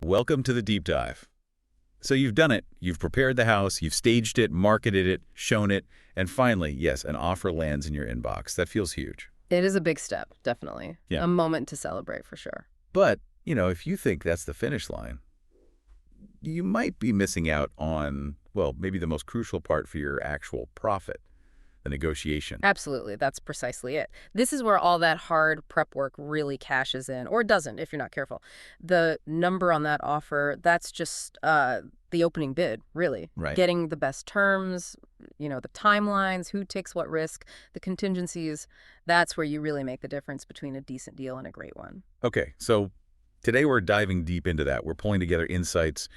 Welcome to the deep dive. So you've done it. You've prepared the house, you've staged it, marketed it, shown it, and finally, yes, an offer lands in your inbox. That feels huge. It is a big step, definitely. Yeah. A moment to celebrate for sure. But, if you think that's the finish line, you might be missing out on, well, maybe the most crucial part for your actual profit, the negotiation. Absolutely. That's precisely it. This is where all that hard prep work really cashes in, or doesn't if you're not careful. The number on that offer, that's just the opening bid, really. Right. Getting the best terms, the timelines, who takes what risk, the contingencies, that's where you really make the difference between a decent deal and a great one. Okay, so today we're diving deep into that. We're pulling together insights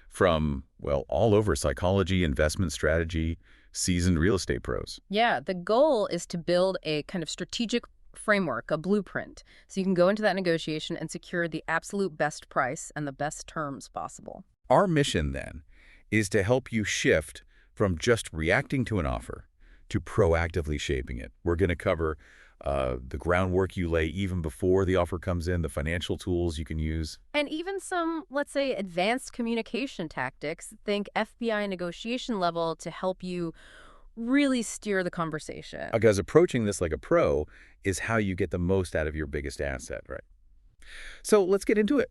from, well, all over psychology, investment strategy, seasoned real estate pros. Yeah, the goal is to build a kind of strategic framework, a blueprint, so you can go into that negotiation and secure the absolute best price and the best terms possible. Our mission, then, is to help you shift from just reacting to an offer to proactively shaping it. We're going to cover the groundwork you lay even before the offer comes in, the financial tools you can use. And even some, let's say, advanced communication tactics, think FBI negotiation level, to help you really steer the conversation. Because approaching this like a pro is how you get the most out of your biggest asset, right? So let's get into it.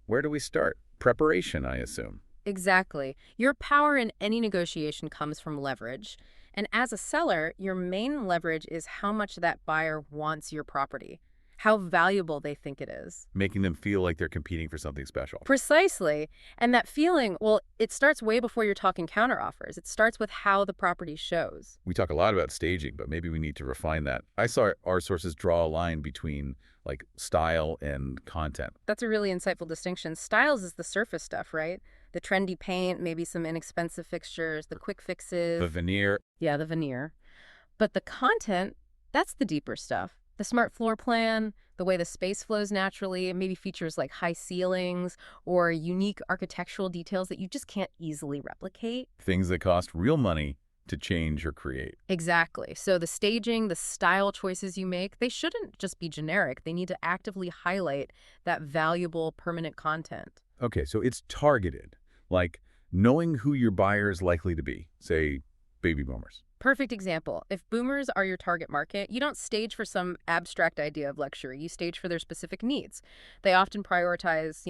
Where do we start? Preparation, I assume. Exactly. Your power in any negotiation comes from leverage. And as a seller, your main leverage is how much that buyer wants your property, how valuable they think it is. Making them feel like they're competing for something special. Precisely. And that feeling, well, it starts way before you're talking counteroffers. It starts with how the property shows. We talk a lot about staging, but maybe we need to refine that. I saw our sources draw a line between style and content. That's a really insightful distinction. Styles is the surface stuff, right? The trendy paint, maybe some inexpensive fixtures, the quick fixes. The veneer. Yeah, the veneer. But the content, that's the deeper stuff. The smart floor plan, the way the space flows naturally, maybe features like high ceilings or unique architectural details that you just can't easily replicate. Things that cost real money to change or create. Exactly. So the staging, the style choices you make, they shouldn't just be generic. They need to actively highlight that valuable permanent content. Okay, so it's targeted, like knowing who your buyer is likely to be, say, baby boomers. Perfect example. If boomers are your target market, you don't stage for some abstract idea of luxury. You stage for their specific needs. They often prioritize,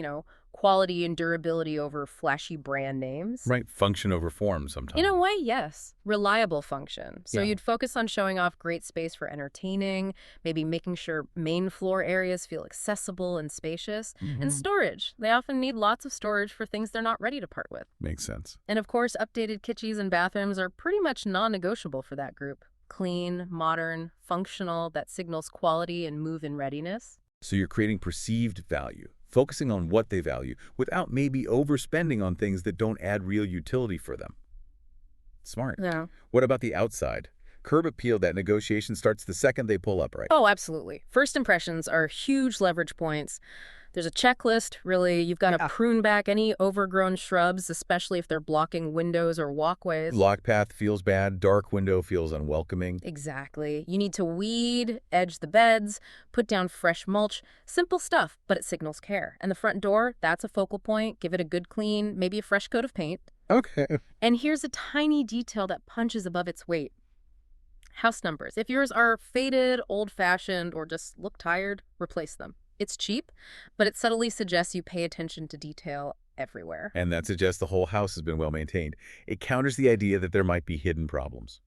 quality and durability over flashy brand names. Right, function over form sometimes. In a way, yes. Reliable function. So Yeah. you'd focus on showing off great space for entertaining, maybe making sure main floor areas feel accessible and spacious. And storage. They often need lots of storage for things they're not ready to part with. Makes sense. And of course, updated kitchens and bathrooms are pretty much non-negotiable for that group. Clean, modern, functional, that signals quality and move-in readiness. So you're creating perceived value, focusing on what they value, without maybe overspending on things that don't add real utility for them. Smart. Yeah. What about the outside? Curb appeal, that negotiation starts the second they pull up, right? Oh, absolutely. First impressions are huge leverage points. There's a checklist, really. You've got to prune back any overgrown shrubs, especially if they're blocking windows or walkways. Lock path feels bad, dark window feels unwelcoming. Exactly. You need to weed, edge the beds, put down fresh mulch. Simple stuff, but it signals care. And the front door, that's a focal point. Give it a good clean, maybe a fresh coat of paint. Okay. And here's a tiny detail that punches above its weight. House numbers. If yours are faded, old-fashioned, or just look tired, replace them. It's cheap, but it subtly suggests you pay attention to detail everywhere. And that suggests the whole house has been well maintained. It counters the idea that there might be hidden problems.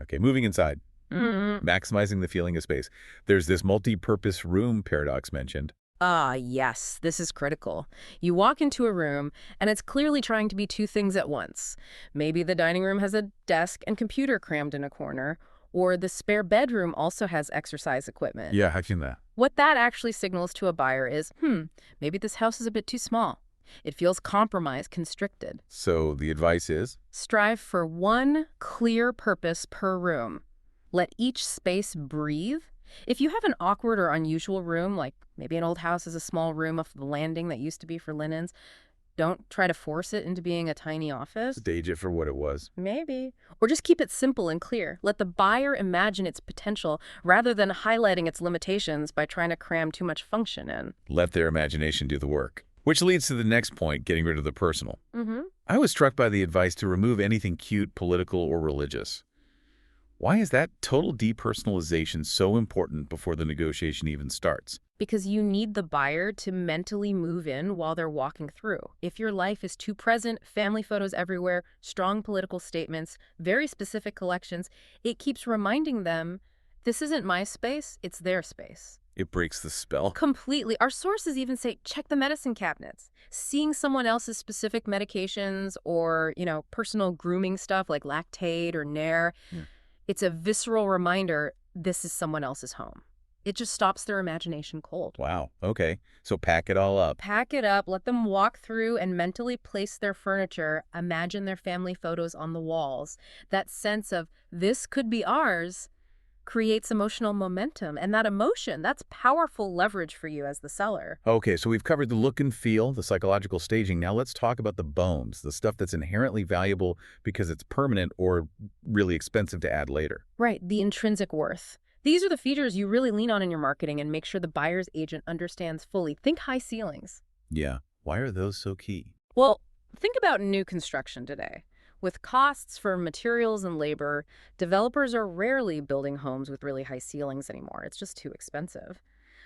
Okay, moving inside. Maximizing the feeling of space. There's this multi-purpose room paradox mentioned. Ah, yes, this is critical. You walk into a room, and it's clearly trying to be two things at once. Maybe the dining room has a desk and computer crammed in a corner, or the spare bedroom also has exercise equipment. Yeah, I've seen that. What that actually signals to a buyer is, maybe this house is a bit too small. It feels compromised, constricted. So the advice is? Strive for one clear purpose per room. Let each space breathe. If you have an awkward or unusual room, like maybe an old house has a small room off the landing that used to be for linens, don't try to force it into being a tiny office. Stage it for what it was. Maybe. Or just keep it simple and clear. Let the buyer imagine its potential rather than highlighting its limitations by trying to cram too much function in. Let their imagination do the work. Which leads to the next point, getting rid of the personal. Mm-hmm. I was struck by the advice to remove anything cute, political, or religious. Why is that total depersonalization so important before the negotiation even starts? Because you need the buyer to mentally move in while they're walking through. If your life is too present, family photos everywhere, strong political statements, very specific collections, it keeps reminding them, this isn't my space, it's their space. It breaks the spell. Completely. Our sources even say, check the medicine cabinets. Seeing someone else's specific medications or, personal grooming stuff like Lactate or Nair, Yeah. it's a visceral reminder this is someone else's home. It just stops their imagination cold. Wow. Okay. So pack it all up. Pack it up, let them walk through and mentally place their furniture, imagine their family photos on the walls. That sense of this could be ours creates emotional momentum. And that emotion, that's powerful leverage for you as the seller. Okay, so we've covered the look and feel, the psychological staging. Now let's talk about the bones, the stuff that's inherently valuable because it's permanent or really expensive to add later. Right, the intrinsic worth. These are the features you really lean on in your marketing and make sure the buyer's agent understands fully. Think high ceilings. Yeah. Why are those so key? Well, think about new construction today. With costs for materials and labor, developers are rarely building homes with really high ceilings anymore. It's just too expensive.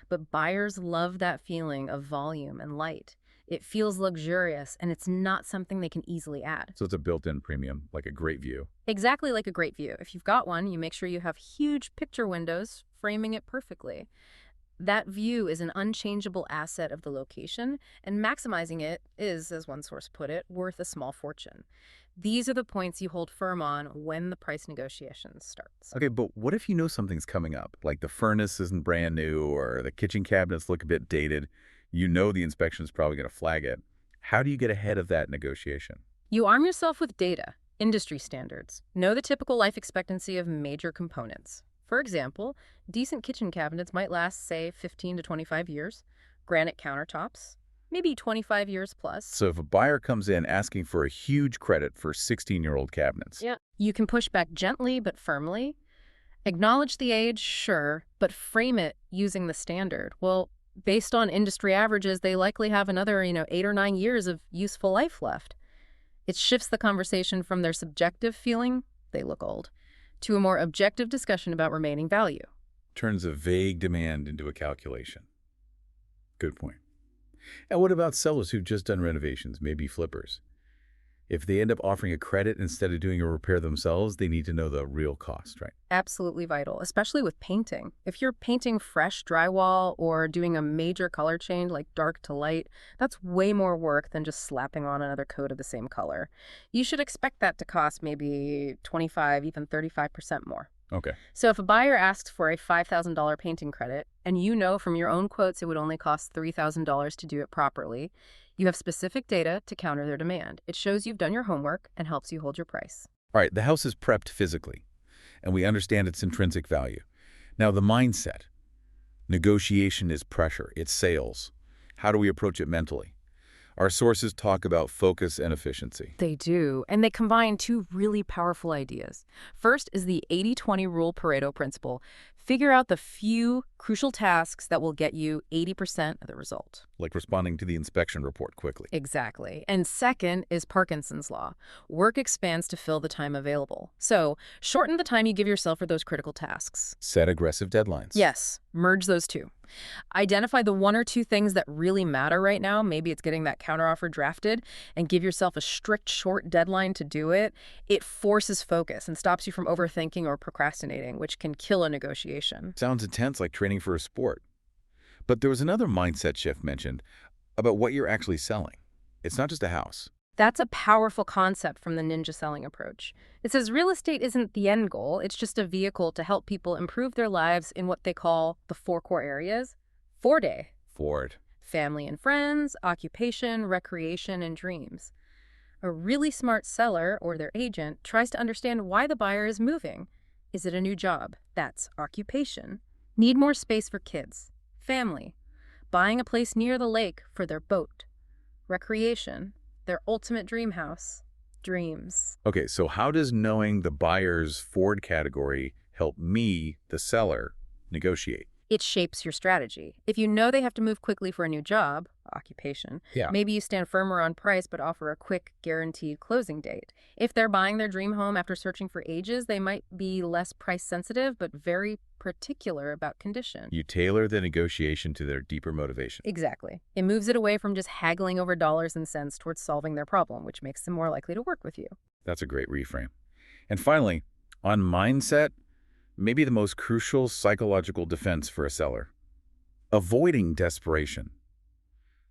But buyers love that feeling of volume and light. It feels luxurious, and it's not something they can easily add. So it's a built-in premium, like a great view. Exactly like a great view. If you've got one, you make sure you have huge picture windows framing it perfectly. That view is an unchangeable asset of the location, and maximizing it is, as one source put it, worth a small fortune. These are the points you hold firm on when the price negotiation starts. Okay, but what if you know something's coming up, like the furnace isn't brand new or the kitchen cabinets look a bit dated? You know the inspection's probably going to flag it. How do you get ahead of that negotiation? You arm yourself with data, industry standards. Know the typical life expectancy of major components. For example, decent kitchen cabinets might last, say, 15 to 25 years. Granite countertops, maybe 25 years plus. So if a buyer comes in asking for a huge credit for 16-year-old cabinets, Yeah. You can push back gently but firmly. Acknowledge the age, sure, but frame it using the standard. Well, based on industry averages, they likely have another, 8 or 9 years of useful life left. It shifts the conversation from their subjective feeling, they look old, to a more objective discussion about remaining value. turns a vague demand into a calculation. Good point. And what about sellers who've just done renovations, maybe flippers? If they end up offering a credit instead of doing a repair themselves, they need to know the real cost, right? Absolutely vital, especially with painting. If you're painting fresh drywall or doing a major color change like dark to light, that's way more work than just slapping on another coat of the same color. You should expect that to cost maybe 25, even 35% more. Okay. So if a buyer asks for a $5,000 painting credit, and you know from your own quotes it would only cost $3,000 to do it properly, you have specific data to counter their demand. It shows you've done your homework and helps you hold your price. All right, the house is prepped physically, and we understand its intrinsic value. Now, the mindset. Negotiation is pressure. It's sales. How do we approach it mentally? Our sources talk about focus and efficiency. They do, and they combine two really powerful ideas. First is the 80-20 rule Pareto principle. Figure out the few crucial tasks that will get you 80% of the result. Like responding to the inspection report quickly. Exactly. And second is Parkinson's law. Work expands to fill the time available. So shorten the time you give yourself for those critical tasks. Set aggressive deadlines. Yes, merge those two. Identify the one or two things that really matter right now. Maybe it's getting that counteroffer drafted, and give yourself a strict short deadline to do it. It forces focus and stops you from overthinking or procrastinating, which can kill a negotiation. Sounds intense, like training for a sport. But there was another mindset shift mentioned about what you're actually selling. It's not just a house. That's a powerful concept from the ninja selling approach. It says real estate isn't the end goal. It's just a vehicle to help people improve their lives in what they call the 4 core areas. 4-day. Ford. Family and friends, occupation, recreation, and dreams. A really smart seller or their agent tries to understand why the buyer is moving. Is it a new job? That's occupation. Need more space for kids. Family. Buying a place near the lake for their boat. Recreation. Their ultimate dream house. Dreams. Okay, so how does knowing the buyer's Ford category help me, the seller, negotiate? It shapes your strategy. If you know they have to move quickly for a new job, occupation, Yeah. maybe you stand firmer on price but offer a quick, guaranteed closing date. If they're buying their dream home after searching for ages, they might be less price sensitive but very particular about condition. You tailor the negotiation to their deeper motivation. Exactly. It moves it away from just haggling over dollars and cents towards solving their problem, which makes them more likely to work with you. That's a great reframe. And finally, on mindset, maybe the most crucial psychological defense for a seller. Avoiding desperation.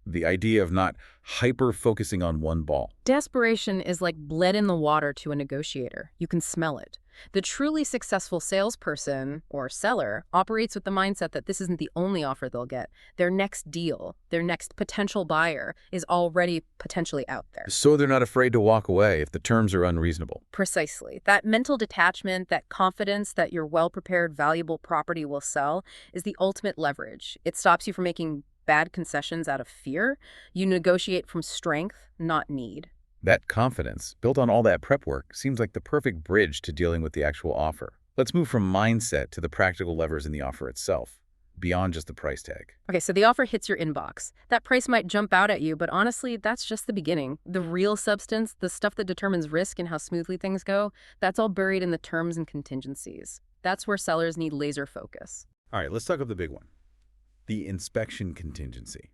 The idea of not hyper-focusing on one ball. Desperation is like lead in the water to a negotiator. You can smell it. The truly successful salesperson or seller operates with the mindset that this isn't the only offer they'll get. Their next deal, their next potential buyer is already potentially out there. So they're not afraid to walk away if the terms are unreasonable. Precisely. That mental detachment, that confidence that your well-prepared, valuable property will sell is the ultimate leverage. It stops you from making bad concessions out of fear. You negotiate from strength, not need. That confidence, built on all that prep work, seems like the perfect bridge to dealing with the actual offer. Let's move from mindset to the practical levers in the offer itself, beyond just the price tag. Okay, so the offer hits your inbox. That price might jump out at you, but honestly, that's just the beginning. The real substance, the stuff that determines risk and how smoothly things go, that's all buried in the terms and contingencies. That's where sellers need laser focus. All right, let's talk about the big one, the inspection contingency.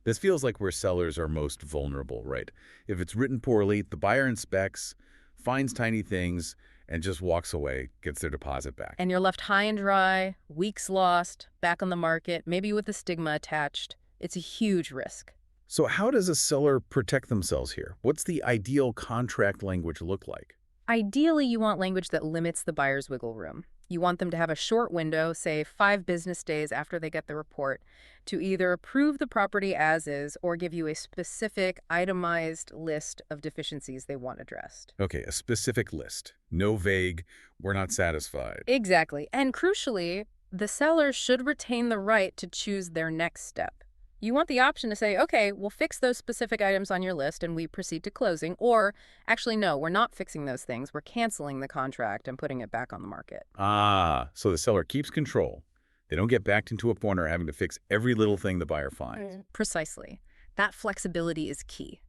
This feels like where sellers are most vulnerable, right? If it's written poorly, the buyer inspects, finds tiny things, and just walks away, gets their deposit back. And you're left high and dry, weeks lost, back on the market, maybe with a stigma attached. It's a huge risk. So how does a seller protect themselves here? What's the ideal contract language look like? Ideally, you want language that limits the buyer's wiggle room. You want them to have a short window, say 5 business days after they get the report, to either approve the property as is or give you a specific, itemized list of deficiencies they want addressed. Okay, a specific list. No vague, we're not satisfied. Exactly. And crucially, the seller should retain the right to choose their next step. You want the option to say, okay, we'll fix those specific items on your list and we proceed to closing, or actually, no, we're not fixing those things. We're canceling the contract and putting it back on the market. Ah, so the seller keeps control. They don't get backed into a corner having to fix every little thing the buyer finds. Precisely. That flexibility is key.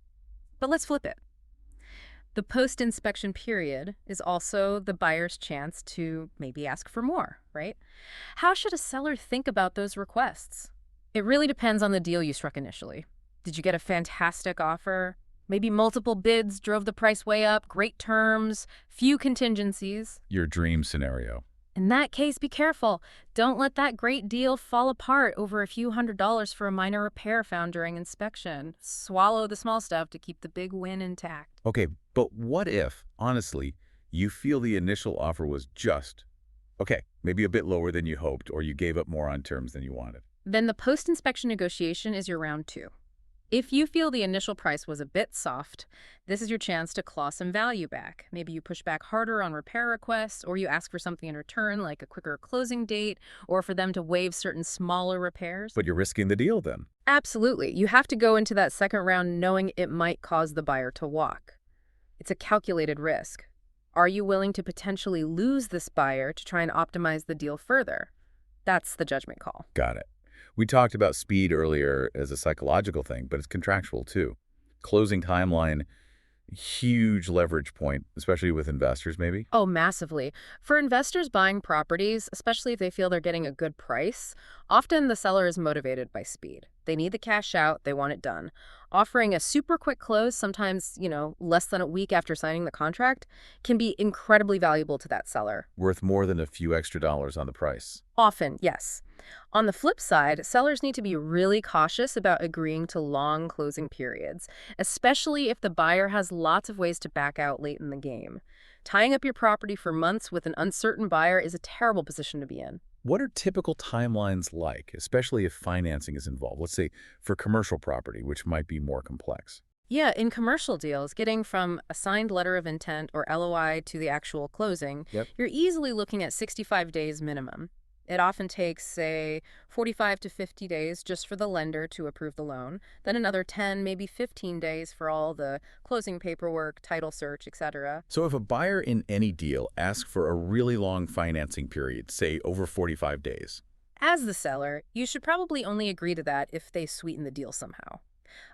But let's flip it. The post-inspection period is also the buyer's chance to maybe ask for more, right? How should a seller think about those requests? It really depends on the deal you struck initially. Did you get a fantastic offer? Maybe multiple bids drove the price way up, great terms, few contingencies. Your dream scenario. In that case, be careful. Don't let that great deal fall apart over a few $100s for a minor repair found during inspection. Swallow the small stuff to keep the big win intact. Okay, but what if, honestly, you feel the initial offer was just, okay, maybe a bit lower than you hoped, or you gave up more on terms than you wanted? Then the post-inspection negotiation is your round 2. If you feel the initial price was a bit soft, this is your chance to claw some value back. Maybe you push back harder on repair requests, or you ask for something in return, like a quicker closing date, or for them to waive certain smaller repairs. But you're risking the deal then. Absolutely. You have to go into that second round knowing it might cause the buyer to walk. It's a calculated risk. Are you willing to potentially lose this buyer to try and optimize the deal further? That's the judgment call. Got it. We talked about speed earlier as a psychological thing, but it's contractual too. Closing timeline, huge leverage point, especially with investors maybe. Oh, massively. For investors buying properties, especially if they feel they're getting a good price, often the seller is motivated by speed. They need the cash out, they want it done. Offering a super quick close, sometimes, less than a week after signing the contract, can be incredibly valuable to that seller. Worth more than a few extra dollars on the price. Often, yes. On the flip side, sellers need to be really cautious about agreeing to long closing periods, especially if the buyer has lots of ways to back out late in the game. Tying up your property for months with an uncertain buyer is a terrible position to be in. What are typical timelines like, especially if financing is involved? Let's say for commercial property, which might be more complex. Yeah, in commercial deals, getting from a signed letter of intent or LOI to the actual closing, you're easily looking at 65 days minimum. It often takes, say, 45 to 50 days just for the lender to approve the loan, then another 10, maybe 15 days for all the closing paperwork, title search, etc. So if a buyer in any deal asks for a really long financing period, say over 45 days, As the seller, you should probably only agree to that if they sweeten the deal somehow.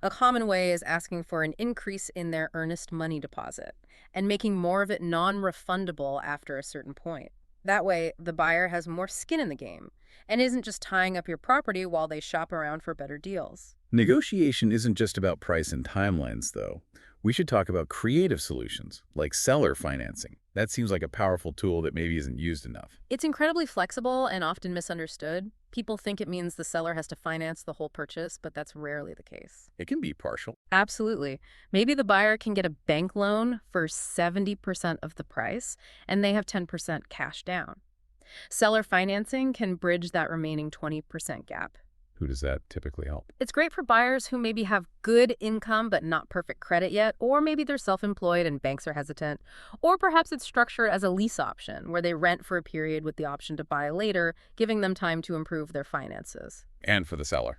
A common way is asking for an increase in their earnest money deposit and making more of it non-refundable after a certain point. That way, the buyer has more skin in the game and isn't just tying up your property while they shop around for better deals. Negotiation isn't just about price and timelines, though. We should talk about creative solutions, like seller financing. That seems like a powerful tool that maybe isn't used enough. It's incredibly flexible and often misunderstood. People think it means the seller has to finance the whole purchase, but that's rarely the case. It can be partial. Absolutely. Maybe the buyer can get a bank loan for 70% of the price, and they have 10% cash down. Seller financing can bridge that remaining 20% gap. Who does that typically help? It's great for buyers who maybe have good income but not perfect credit yet, or maybe they're self-employed and banks are hesitant. Or perhaps it's structured as a lease option, where they rent for a period with the option to buy later, giving them time to improve their finances. And for the seller.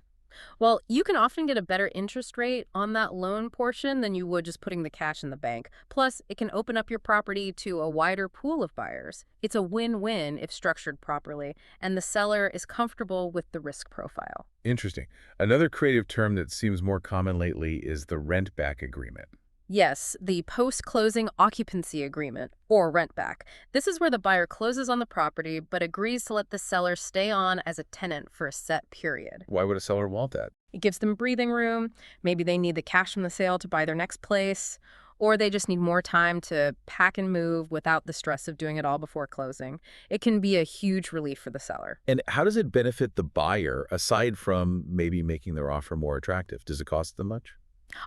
Well, you can often get a better interest rate on that loan portion than you would just putting the cash in the bank. Plus, it can open up your property to a wider pool of buyers. It's a win-win if structured properly, and the seller is comfortable with the risk profile. Interesting. Another creative term that seems more common lately is the rent-back agreement. Yes, the post-closing occupancy agreement, or rent back. This is where the buyer closes on the property but agrees to let the seller stay on as a tenant for a set period. Why would a seller want that? It gives them breathing room. Maybe they need the cash from the sale to buy their next place, or they just need more time to pack and move without the stress of doing it all before closing. It can be a huge relief for the seller. And how does it benefit the buyer, aside from maybe making their offer more attractive? Does it cost them much?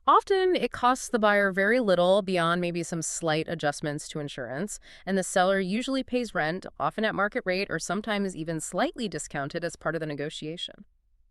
Often, it costs the buyer very little beyond maybe some slight adjustments to insurance, and the seller usually pays rent, often at market rate or sometimes even slightly discounted as part of the negotiation.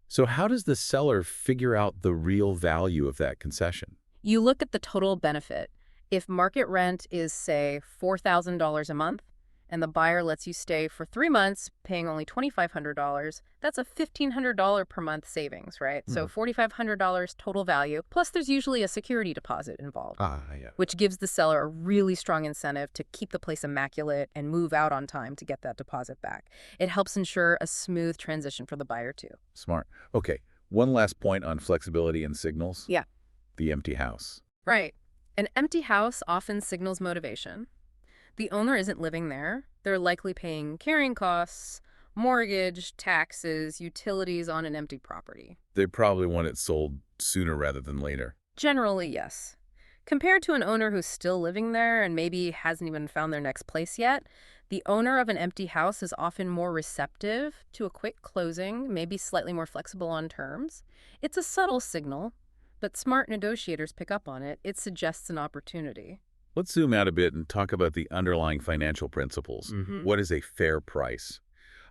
So how does the seller figure out the real value of that concession? You look at the total benefit. If market rent is, say, $4,000 a month, and the buyer lets you stay for 3 months, paying only $2,500, that's a $1,500 per month savings, right? So $4,500 total value, plus there's usually a security deposit involved, Yeah. which gives the seller a really strong incentive to keep the place immaculate and move out on time to get that deposit back. It helps ensure a smooth transition for the buyer, too. Smart. Okay, one last point on flexibility and signals. Yeah. The empty house. Right. An empty house often signals motivation. The owner isn't living there. They're likely paying carrying costs, mortgage, taxes, utilities on an empty property. They probably want it sold sooner rather than later. Generally, yes. Compared to an owner who's still living there and maybe hasn't even found their next place yet, the owner of an empty house is often more receptive to a quick closing, maybe slightly more flexible on terms. It's a subtle signal, but smart negotiators pick up on it. It suggests an opportunity. Let's zoom out a bit and talk about the underlying financial principles. What is a fair price?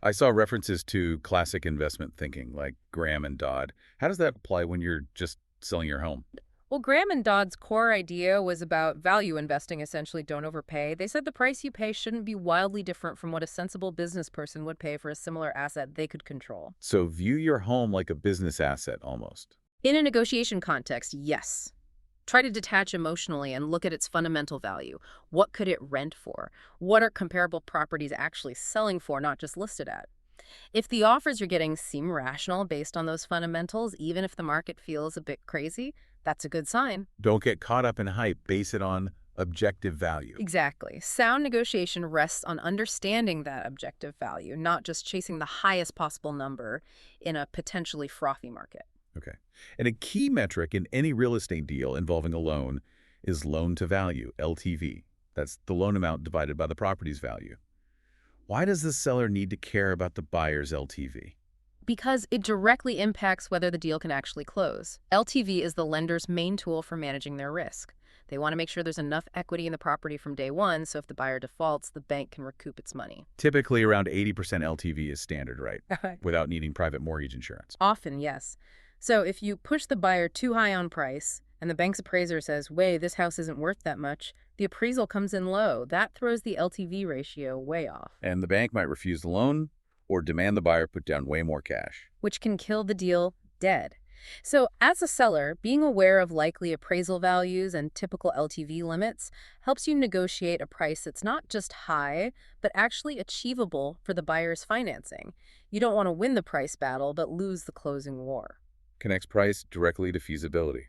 I saw references to classic investment thinking like Graham and Dodd. How does that apply when you're just selling your home? Well, Graham and Dodd's core idea was about value investing, essentially don't overpay. They said the price you pay shouldn't be wildly different from what a sensible business person would pay for a similar asset they could control. So view your home like a business asset almost. In a negotiation context, yes. Try to detach emotionally and look at its fundamental value. What could it rent for? What are comparable properties actually selling for, not just listed at? If the offers you're getting seem rational based on those fundamentals, even if the market feels a bit crazy, that's a good sign. Don't get caught up in hype. Base it on objective value. Exactly. Sound negotiation rests on understanding that objective value, not just chasing the highest possible number in a potentially frothy market. Okay. And a key metric in any real estate deal involving a loan is loan to value, LTV. That's the loan amount divided by the property's value. Why does the seller need to care about the buyer's LTV? Because it directly impacts whether the deal can actually close. LTV is the lender's main tool for managing their risk. They want to make sure there's enough equity in the property from day one, so if the buyer defaults, the bank can recoup its money. Typically around 80% LTV is standard, right? Without needing private mortgage insurance. Often, yes. So if you push the buyer too high on price and the bank's appraiser says, wait, this house isn't worth that much, the appraisal comes in low. That throws the LTV ratio way off. And the bank might refuse the loan or demand the buyer put down way more cash. Which can kill the deal dead. So, as a seller, being aware of likely appraisal values and typical LTV limits helps you negotiate a price that's not just high, but actually achievable for the buyer's financing. You don't want to win the price battle, but lose the closing war. Connects price directly to feasibility.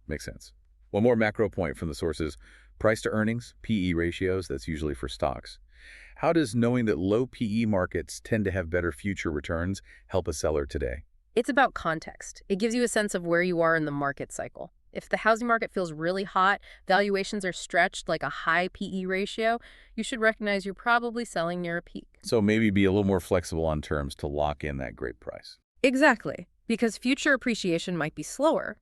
Makes sense. One more macro point from the sources, price to earnings, PE ratios, that's usually for stocks. How does knowing that low PE markets tend to have better future returns help a seller today? It's about context. It gives you a sense of where you are in the market cycle. If the housing market feels really hot, valuations are stretched like a high PE ratio, you should recognize you're probably selling near a peak. So maybe be a little more flexible on terms to lock in that great price. Exactly, because future appreciation might be slower.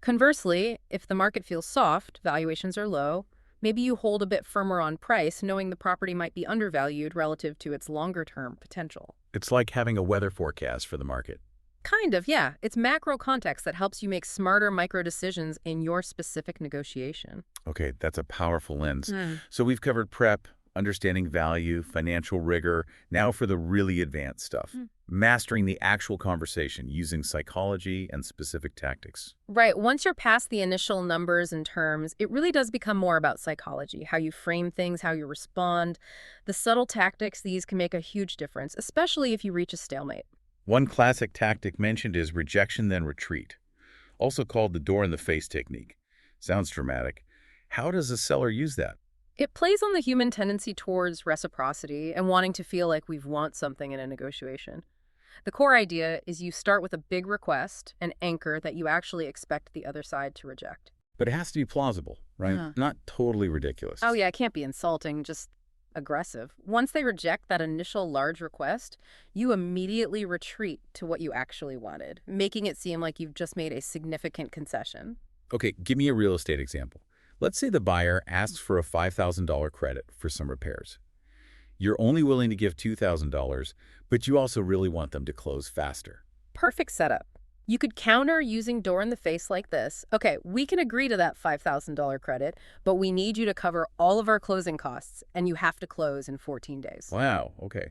Conversely, if the market feels soft, valuations are low, maybe you hold a bit firmer on price, knowing the property might be undervalued relative to its longer-term potential. It's like having a weather forecast for the market. Kind of, yeah. It's macro context that helps you make smarter micro decisions in your specific negotiation. Okay, that's a powerful lens. Hmm. So we've covered prep, understanding value, financial rigor. Now for the really advanced stuff. Mastering the actual conversation using psychology and specific tactics. Right. Once you're past the initial numbers and terms, it really does become more about psychology, how you frame things, how you respond. The subtle tactics, these can make a huge difference, especially if you reach a stalemate. One classic tactic mentioned is rejection then retreat, also called the door-in-the-face technique. Sounds dramatic. How does a seller use that? It plays on the human tendency towards reciprocity and wanting to feel like we've want something in a negotiation. The core idea is you start with a big request, an anchor that you actually expect the other side to reject. But it has to be plausible, right? Not totally ridiculous. Oh yeah, it can't be insulting, just aggressive. Once they reject that initial large request, you immediately retreat to what you actually wanted, making it seem like you've just made a significant concession. Okay, give me a real estate example. Let's say the buyer asks for a $5,000 credit for some repairs. You're only willing to give $2,000, but you also really want them to close faster. Perfect setup. You could counter using door in the face like this. Okay, we can agree to that $5,000 credit, but we need you to cover all of our closing costs, and you have to close in 14 days. Wow, okay.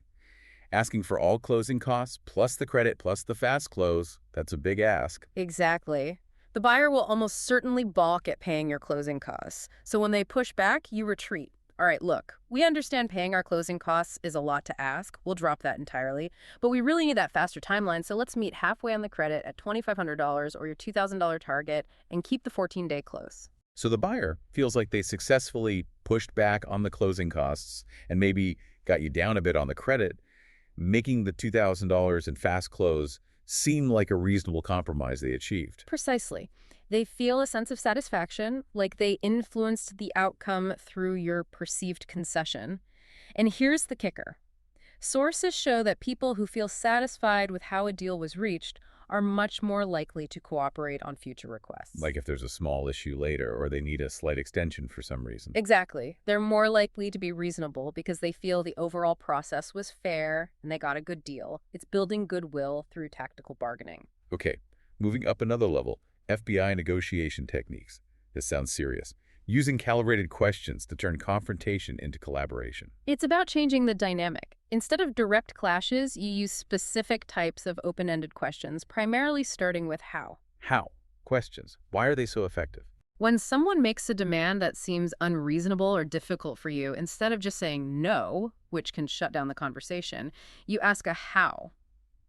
Asking for all closing costs, plus the credit, plus the fast close, that's a big ask. Exactly. The buyer will almost certainly balk at paying your closing costs. So when they push back, you retreat. All right, look, we understand paying our closing costs is a lot to ask. We'll drop that entirely. But we really need that faster timeline, so let's meet halfway on the credit at $2,500 or your $2,000 target and keep the 14-day close. So the buyer feels like they successfully pushed back on the closing costs and maybe got you down a bit on the credit, making the $2,000 in fast close seem like a reasonable compromise they achieved. Precisely. They feel a sense of satisfaction, like they influenced the outcome through your perceived concession. And here's the kicker. Sources show that people who feel satisfied with how a deal was reached are much more likely to cooperate on future requests. Like if there's a small issue later or they need a slight extension for some reason. Exactly. They're more likely to be reasonable because they feel the overall process was fair and they got a good deal. It's building goodwill through tactical bargaining. Okay, moving up another level, FBI negotiation techniques. This sounds serious. Using calibrated questions to turn confrontation into collaboration. It's about changing the dynamic. Instead of direct clashes, you use specific types of open-ended questions, primarily starting with how. How? Questions. Why are they so effective? When someone makes a demand that seems unreasonable or difficult for you, instead of just saying no, which can shut down the conversation, you ask a how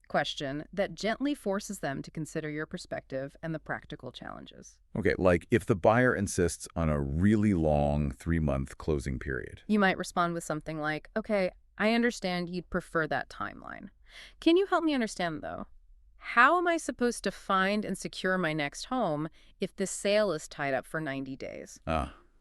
question that gently forces them to consider your perspective and the practical challenges. Okay, like if the buyer insists on a really long 3-month closing period. You might respond with something like, okay, I understand you'd prefer that timeline. Can you help me understand, though? How am I supposed to find and secure my next home if this sale is tied up for 90 days?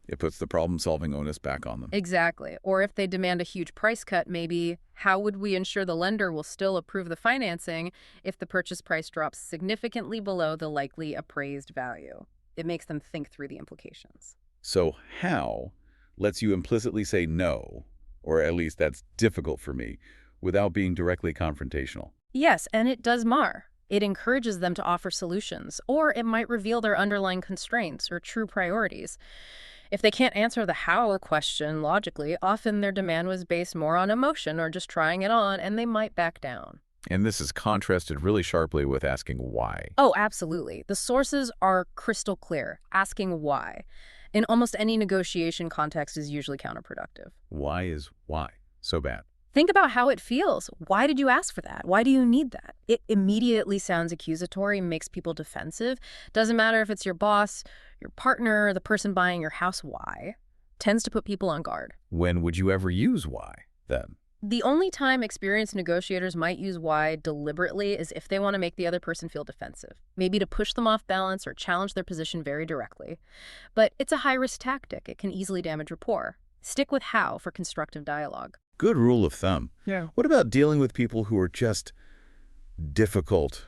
It puts the problem-solving onus back on them. Exactly. Or if they demand a huge price cut, maybe, how would we ensure the lender will still approve the financing if the purchase price drops significantly below the likely appraised value? It makes them think through the implications. So how lets you implicitly say no, or at least that's difficult for me, without being directly confrontational. Yes, and it does mar. It encourages them to offer solutions, or it might reveal their underlying constraints or true priorities. If they can't answer the how question logically, often their demand was based more on emotion or just trying it on, and they might back down. And this is contrasted really sharply with asking why. Oh, absolutely. The sources are crystal clear. Asking why in almost any negotiation context is usually counterproductive. Why is why so bad? Think about how it feels. Why did you ask for that? Why do you need that? It immediately sounds accusatory, makes people defensive. Doesn't matter if it's your boss, your partner, or the person buying your house. Why tends to put people on guard. When would you ever use why, then? The only time experienced negotiators might use why deliberately is if they want to make the other person feel defensive, maybe to push them off balance or challenge their position very directly. But it's a high-risk tactic. It can easily damage rapport. Stick with how for constructive dialogue. Good rule of thumb. Yeah. What about dealing with people who are just difficult,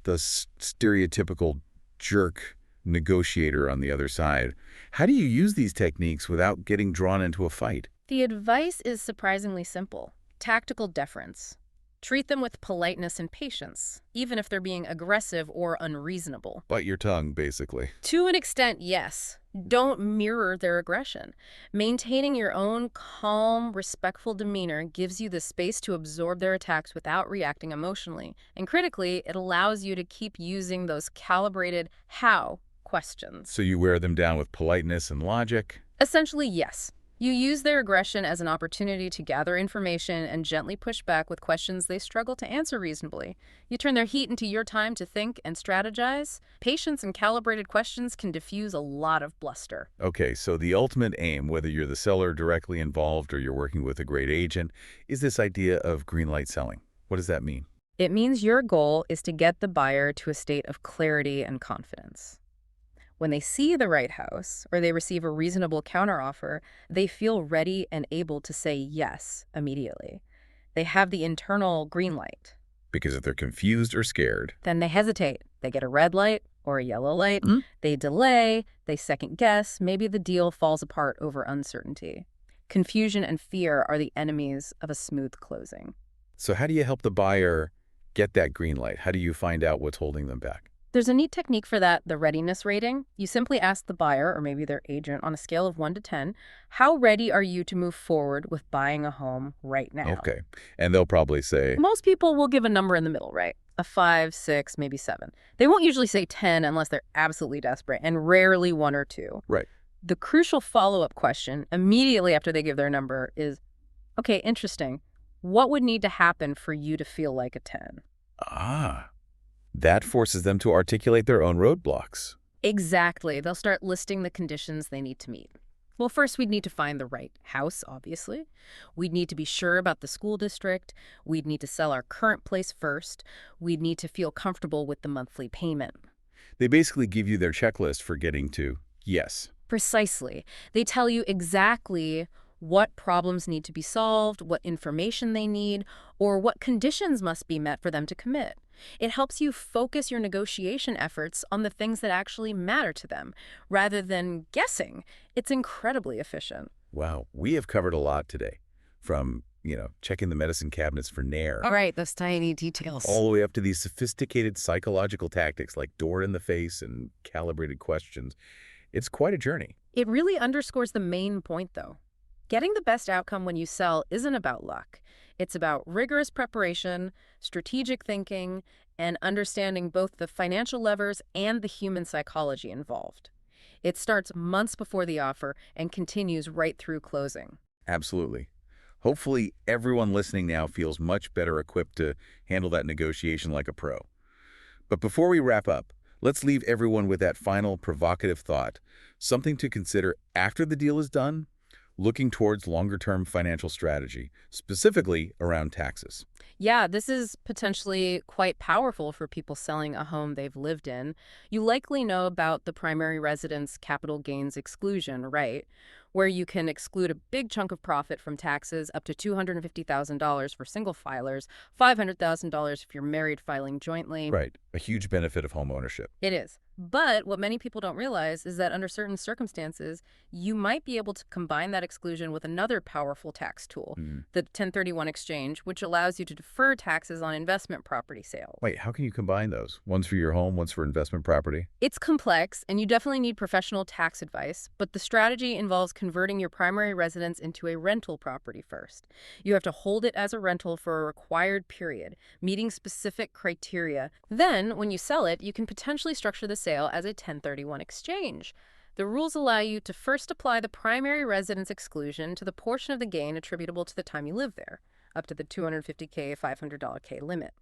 the stereotypical jerk negotiator on the other side? How do you use these techniques without getting drawn into a fight? The advice is surprisingly simple. Tactical deference. Treat them with politeness and patience, even if they're being aggressive or unreasonable. Bite your tongue, basically. To an extent, yes. Don't mirror their aggression. Maintaining your own calm, respectful demeanor gives you the space to absorb their attacks without reacting emotionally. And critically, it allows you to keep using those calibrated how questions. So you wear them down with politeness and logic? Essentially, yes. You use their aggression as an opportunity to gather information and gently push back with questions they struggle to answer reasonably. You turn their heat into your time to think and strategize. Patience and calibrated questions can diffuse a lot of bluster. Okay, so the ultimate aim, whether you're the seller directly involved or you're working with a great agent, is this idea of green light selling. What does that mean? It means your goal is to get the buyer to a state of clarity and confidence. When they see the right house or they receive a reasonable counteroffer, they feel ready and able to say yes immediately. They have the internal green light. Because if they're confused or scared, Then they hesitate. They get a red light or a yellow light. Mm. They delay. They second guess. Maybe the deal falls apart over uncertainty. Confusion and fear are the enemies of a smooth closing. so how do you help the buyer get that green light? How do you find out what's holding them back? There's a neat technique for that, the readiness rating. You simply ask the buyer, or maybe their agent, on a scale of 1 to 10, how ready are you to move forward with buying a home right now? Okay, and they'll probably say, Most people will give a number in the middle, right? A 5, 6, maybe 7. They won't usually say 10 unless they're absolutely desperate, and rarely 1 or 2. right. The crucial follow-up question immediately after they give their number is, okay, interesting. What would need to happen for you to feel like a 10? Ah, that forces them to articulate their own roadblocks. Exactly. They'll start listing the conditions they need to meet. Well, first, we'd need to find the right house, obviously. We'd need to be sure about the school district. We'd need to sell our current place first. We'd need to feel comfortable with the monthly payment. They basically give you their checklist for getting to yes. Precisely. They tell you exactly what problems need to be solved, what information they need, or what conditions must be met for them to commit. It helps you focus your negotiation efforts on the things that actually matter to them, rather than guessing. It's incredibly efficient. Wow, we have covered a lot today. From, checking the medicine cabinets for Nair, All right, those tiny details. all the way up to these sophisticated psychological tactics like door in the face and calibrated questions. It's quite a journey. It really underscores the main point, though. Getting the best outcome when you sell isn't about luck. It's about rigorous preparation, strategic thinking, and understanding both the financial levers and the human psychology involved. It starts months before the offer and continues right through closing. Absolutely. Hopefully, everyone listening now feels much better equipped to handle that negotiation like a pro. But before we wrap up, let's leave everyone with that final provocative thought, something to consider after the deal is done, looking towards longer-term financial strategy, specifically around taxes. Yeah, this is potentially quite powerful for people selling a home they've lived in. You likely know about the primary residence capital gains exclusion, right? Where you can exclude a big chunk of profit from taxes, up to $250,000 for single filers, $500,000 if you're married filing jointly. Right, a huge benefit of home ownership. It is. But what many people don't realize is that under certain circumstances, you might be able to combine that exclusion with another powerful tax tool, Mm. the 1031 exchange, which allows you to defer taxes on investment property sales. Wait, how can you combine those? One's for your home, one's for investment property? It's complex, and you definitely need professional tax advice, but the strategy involves converting your primary residence into a rental property first. You have to hold it as a rental for a required period, meeting specific criteria. Then, when you sell it, you can potentially structure the sale as a 1031 exchange. The rules allow you to first apply the primary residence exclusion to the portion of the gain attributable to the time you live there, up to the $250K, $500K limit.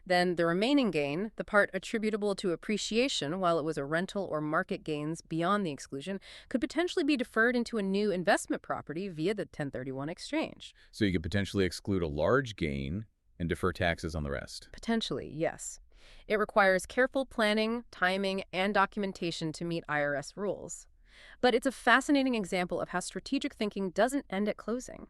Then the remaining gain, the part attributable to appreciation while it was a rental or market gains beyond the exclusion, could potentially be deferred into a new investment property via the 1031 exchange. So you could potentially exclude a large gain and defer taxes on the rest. Potentially, yes. It requires careful planning, timing, and documentation to meet IRS rules. But it's a fascinating example of how strategic thinking doesn't end at closing.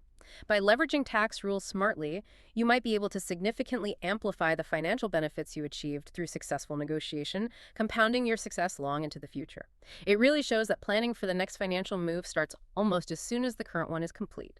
By leveraging tax rules smartly, you might be able to significantly amplify the financial benefits you achieved through successful negotiation, compounding your success long into the future. It really shows that planning for the next financial move starts almost as soon as the current one is complete.